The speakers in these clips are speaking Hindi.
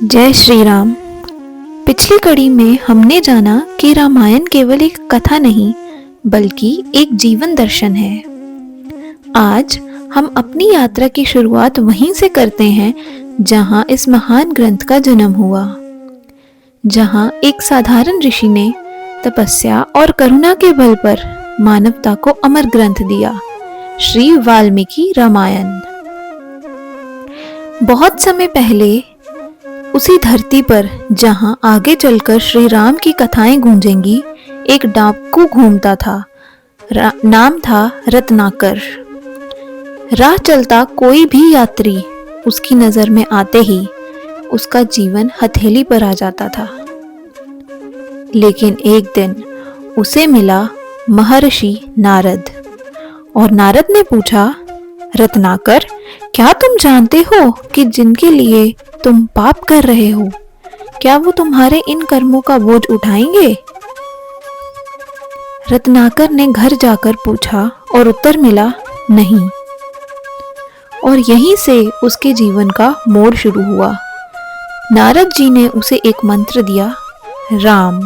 जय श्री राम। पिछली कड़ी में हमने जाना कि रामायण केवल एक कथा नहीं बल्कि एक जीवन दर्शन है। आज हम अपनी यात्रा की शुरुआत वहीं से करते हैं जहां इस महान ग्रंथ का जन्म हुआ, जहां एक साधारण ऋषि ने तपस्या और करुणा के बल पर मानवता को अमर ग्रंथ दिया, श्री वाल्मीकि रामायण। बहुत समय पहले उसी धरती पर जहां आगे चलकर श्री राम की कथाएं गूंजेंगी, एक डाकू घूमता था। नाम था रत्नाकर। राह चलता कोई भी यात्री उसकी नजर में आते ही उसका जीवन हथेली पर आ जाता था। लेकिन एक दिन उसे मिला महर्षि नारद, और नारद ने पूछा, रत्नाकर, क्या तुम जानते हो कि जिनके लिए तुम पाप कर रहे हो, क्या वो तुम्हारे इन कर्मों का बोझ उठाएंगे? रत्नाकर ने घर जाकर पूछा और उत्तर मिला, नहीं। और यहीं से उसके जीवन का मोड़ शुरू हुआ। नारद जी ने उसे एक मंत्र दिया, राम,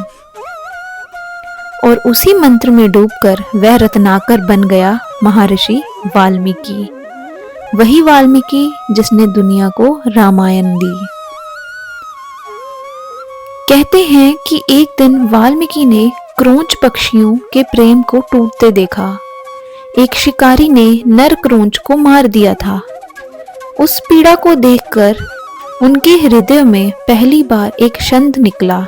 और उसी मंत्र में डूबकर वह रत्नाकर बन गया महर्षि वाल्मीकि। वही वाल्मीकि जिसने दुनिया को रामायण दी। कहते हैं कि एक दिन वाल्मीकि ने क्रोंच पक्षियों के प्रेम को टूटते देखा। एक शिकारी ने नर क्रोंच को मार दिया था। उस पीड़ा को देखकर उनके हृदय में पहली बार एक छंद निकला,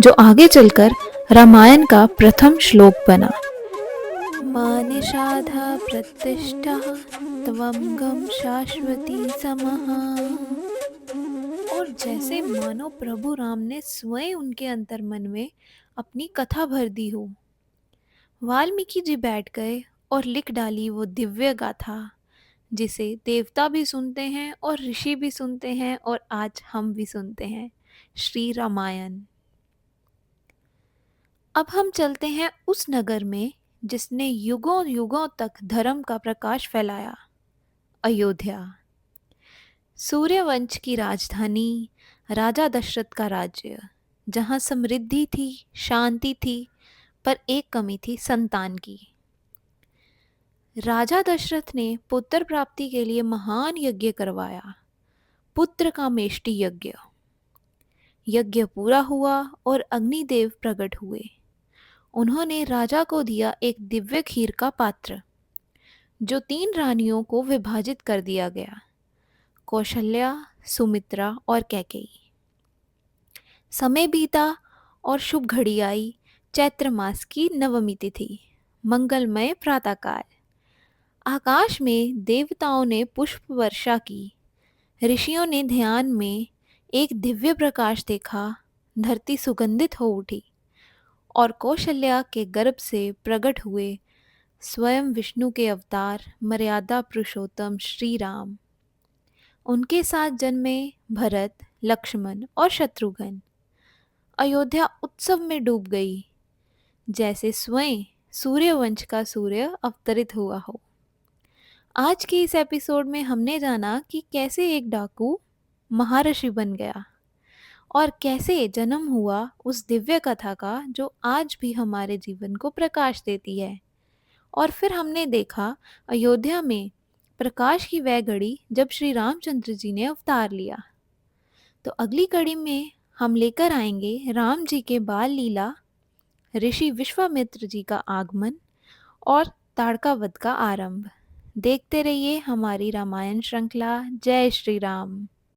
जो आगे चलकर रामायण का प्रथम श्लोक बना। मानिषाधा प्रतिष्ठा त्वं गम शाश्वती समः। और जैसे मानो प्रभु राम ने स्वयं उनके अंतर्मन में अपनी कथा भर दी हो। वाल्मीकि जी बैठ गए और लिख डाली वो दिव्य गाथा, जिसे देवता भी सुनते हैं और ऋषि भी सुनते हैं और आज हम भी सुनते हैं, श्री रामायण। अब हम चलते हैं उस नगर में जिसने युगों युगों तक धर्म का प्रकाश फैलाया, अयोध्या। सूर्यवंश की राजधानी, राजा दशरथ का राज्य, जहां समृद्धि थी, शांति थी, पर एक कमी थी, संतान की। राजा दशरथ ने पुत्र प्राप्ति के लिए महान यज्ञ करवाया, पुत्र का मेष्टि यज्ञ। यज्ञ पूरा हुआ और अग्निदेव प्रकट हुए। उन्होंने राजा को दिया एक दिव्य खीर का पात्र, जो 3 रानियों को विभाजित कर दिया गया, कौशल्या, सुमित्रा और कैकेयी। समय बीता और शुभ घड़ी आई, चैत्र मास की नवमी तिथि, मंगलमय प्रातःकाल। आकाश में देवताओं ने पुष्प वर्षा की। ऋषियों ने ध्यान में एक दिव्य प्रकाश देखा। धरती सुगंधित हो उठी और कौशल्या के गर्भ से प्रकट हुए स्वयं विष्णु के अवतार, मर्यादा पुरुषोत्तम श्री राम। उनके साथ जन्मे भरत, लक्ष्मण और शत्रुघ्न। अयोध्या उत्सव में डूब गई, जैसे स्वयं सूर्यवंश का सूर्य अवतरित हुआ हो। आज के इस एपिसोड में हमने जाना कि कैसे एक डाकू महर्षि बन गया और कैसे जन्म हुआ उस दिव्य कथा का, जो आज भी हमारे जीवन को प्रकाश देती है। और फिर हमने देखा अयोध्या में प्रकाश की वह घड़ी जब श्री रामचंद्र जी ने अवतार लिया। तो अगली कड़ी में हम लेकर आएंगे राम जी के बाल लीला, ऋषि विश्वामित्र जी का आगमन और ताड़का वध का आरंभ। देखते रहिए हमारी रामायण श्रृंखला। जय श्री राम।